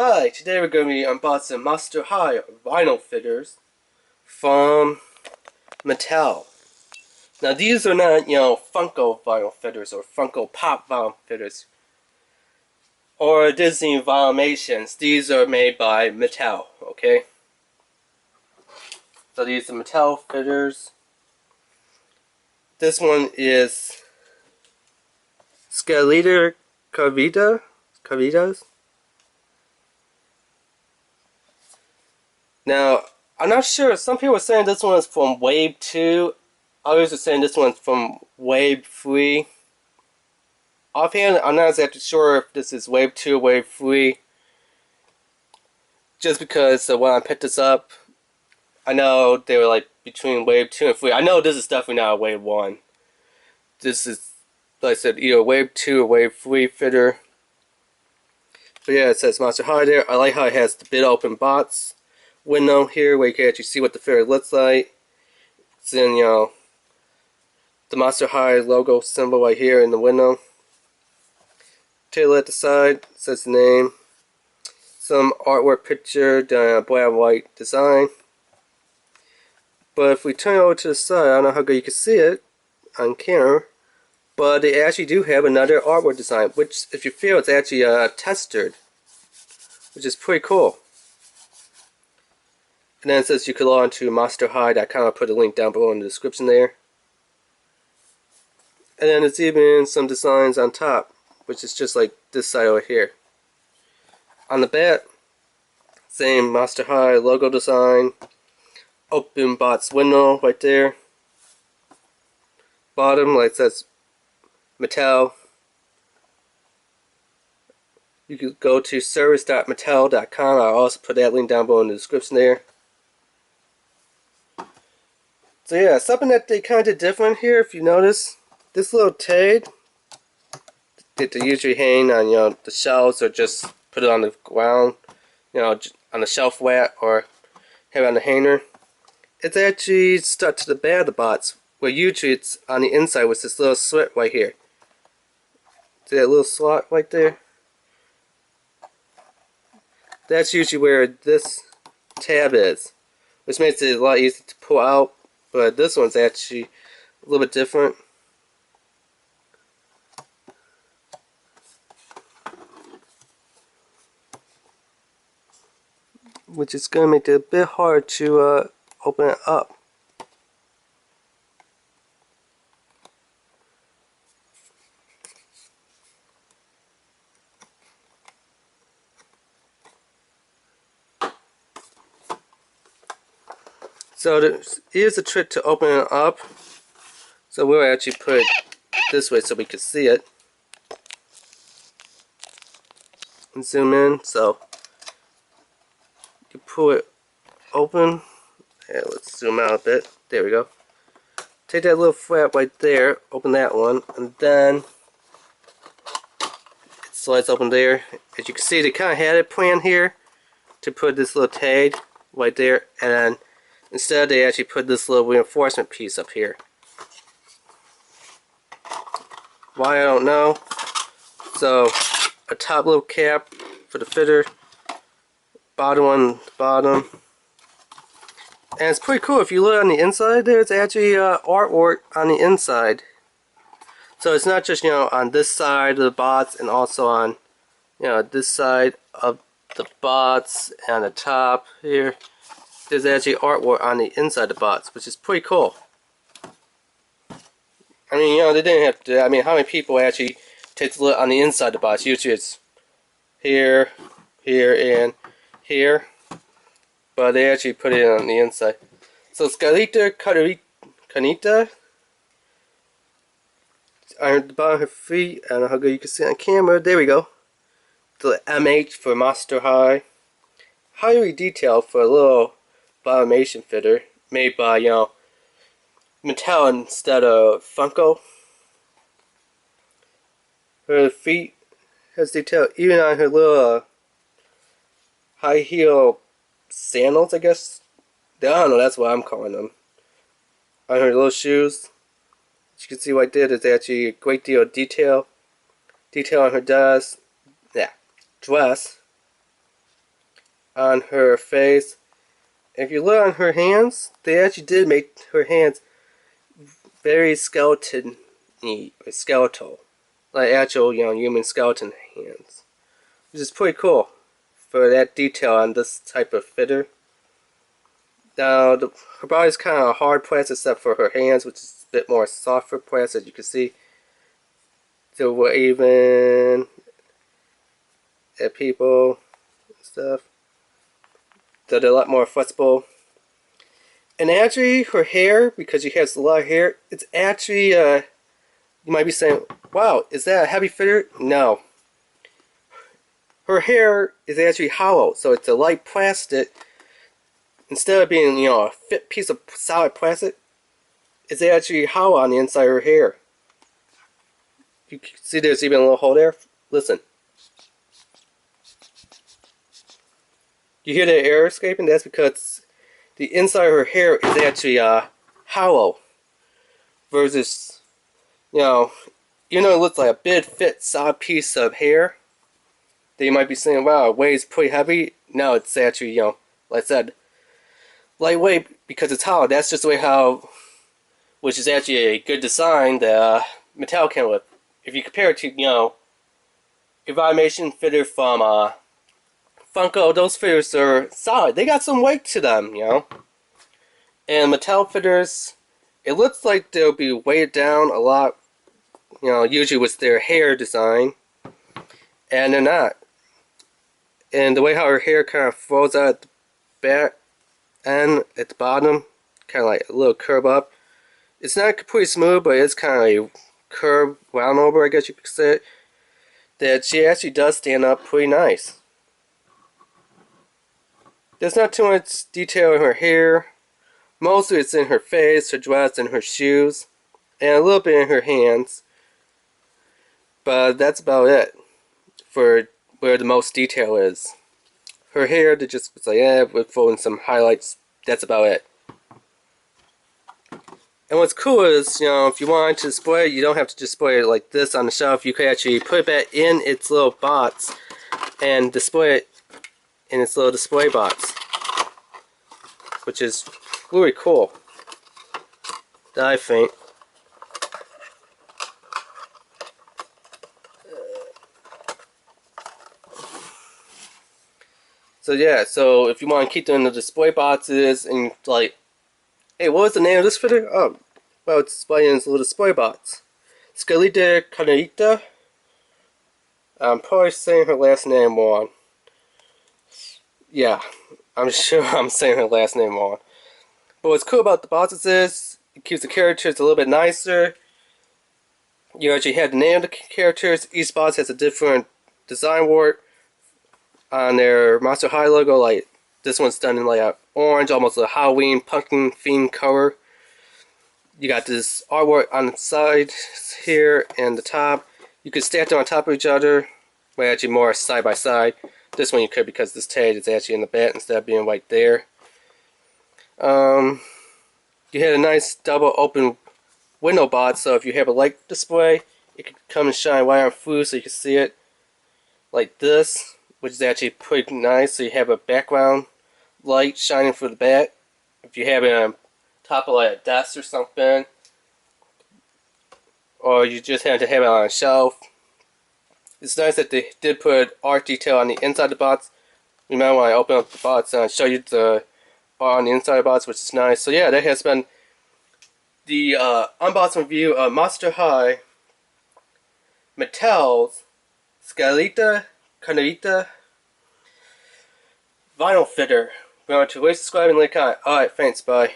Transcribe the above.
Hi, today we're going to be unboxing Monster High vinyl fitters from Mattel. Now these are not, Funko vinyl fitters or Funko Pop vinyl fitters or Disney Vinymations. These are made by Mattel, okay? So these are Mattel fitters. This one is SKELiTA Calaveras. Now, I'm not sure. Some people are saying this one is from Wave 2. Others are saying this one's from Wave 3. Offhand, I'm not exactly sure if this is Wave 2 or Wave 3. Just because when I picked this up, I know they were like between Wave 2 and 3. I know this is definitely not a Wave 1. This is, like I said, either Wave 2 or Wave 3 fitter. But yeah, it says Monster High there. I like how it has the bit open box window here where you can actually see what the fitter looks like. It's in, the Monster High logo symbol right here in the window. Tail at the side says the name. Some artwork picture done in a black and white design. But if we turn it over to the side, I don't know how good you can see it on camera, but they actually do have another artwork design, which if you feel it's actually textured, which is pretty cool. And then it says you can log on to monsterhigh.com. I'll put a link down below in the description there. And then there's even some designs on top, which is just like this side over here. On the back, same Monster High logo design. Open box window right there. Bottom, like it says Mattel. You can go to service.mattel.com. I'll also put that link down below in the description there. So yeah, something that they kind of did different here, if you notice, this little tag that they usually hang on, the shelves or just put it on the ground, on the shelf rack or have it on the hanger. It's actually stuck to the back of the box, where usually it's on the inside with this little slit right here. See that little slot right there? That's usually where this tab is, which makes it a lot easier to pull out. But this one's actually a little bit different. Which is going to make it a bit hard to open it up. So here's a trick to open it up. So we'll actually put it this way so we can see it. And zoom in, so you pull it open. Yeah, let's zoom out a bit. There we go. Take that little flap right there, open that one, and then it slides open there. As you can see, they kind of had it planned here to put this little tag right there, and instead they actually put this little reinforcement piece up here. Why, I don't know. So a top little cap for the fitter, bottom one, bottom. And it's pretty cool. If you look on the inside there, it's actually artwork on the inside. So it's not just, on this side of the box and also on, this side of the box and the top here. There's actually artwork on the inside of the box, which is pretty cool. I mean, they didn't have to. I mean, how many people actually take a look on the inside of the box? Usually it's here, here, and here. But they actually put it on the inside. So SKELiTA Calaveras. On the bottom of her feet. I don't know how good you can see on camera. There we go. The MH for Monster High. Highly detailed for a little Vinyl fitter made by, Mattel instead of Funko. Her feet has detail even on her little high heel sandals, I guess. I don't know, that's what I'm calling them. On her little shoes. As you can see right there, there's actually a great deal of detail. Detail on her dress. on her face. If you look on her hands, they actually did make her hands very skeleton-y, or skeletal. Like actual, human skeleton hands. Which is pretty cool for that detail on this type of fitter. Now, her body's kind of hard plastic except for her hands, which is a bit more softer plastic, as you can see. So we're even at people and stuff. So they're a lot more flexible. And actually, her hair, because she has a lot of hair, it's actually, you might be saying, wow, is that a heavy fitter? No. Her hair is actually hollow, so it's a light plastic. Instead of being, a fit piece of solid plastic, it's actually hollow on the inside of her hair. You can see there's even a little hole there. Listen. You hear the air escaping? That's because the inside of her hair is actually hollow. Versus, even though it looks like a big, fit, solid piece of hair, that you might be saying, wow, it weighs pretty heavy. No, it's actually, like I said, lightweight because it's hollow. That's just the way which is actually a good design that Mattel came with. If you compare it to, Evaluation fitter from Funko, those fitters are solid. They got some weight to them, And Mattel fitters, it looks like they'll be weighted down a lot, usually with their hair design. And they're not. And the way how her hair kind of flows out at the back end, at the bottom, kind of like a little curve up. It's not completely smooth, but it's kind of a curve round over, I guess you could say it. That she actually does stand up pretty nice. There's not too much detail in her hair. Mostly it's in her face, her dress, and her shoes. And a little bit in her hands. But that's about it for where the most detail is. Her hair, they just was like, we're throwing some highlights. That's about it. And what's cool is, if you want to display it, you don't have to display it like this on the shelf. You could actually put it back in its little box and display it in its little display box, which is really cool, I think. So yeah, so if you want to keep them in the display boxes and like, hey, what was the name of this fitter? Oh, well, it's displaying in its little display box. SKELiTA Calavera. I'm probably saying her last name wrong. Yeah, I'm sure I'm saying her last name wrong. But what's cool about the boxes is it keeps the characters a little bit nicer. You actually have the name of the characters. Each box has a different design work on their Monster High logo. Like this one's done in like a orange, almost a Halloween pumpkin themed color. You got this artwork on the side here and the top. You could stack them on top of each other. Well, actually more side by side. This one you could because this tag is actually in the back instead of being right there. You had a nice double open window box, so if you have a light display, it could come and shine right on through so you can see it like this, which is actually pretty nice. So you have a background light shining through the back. If you have it on top of like a desk or something, or you just have to have it on a shelf. It's nice that they did put art detail on the inside of the box. You might want to open up the box and show you the art on the inside of the box, which is nice. So yeah, that has been the unboxing review of Monster High Mattel's SKELiTA Calavera vinyl fitter. Remember to rate, subscribe, and like, comment. Alright, thanks, bye.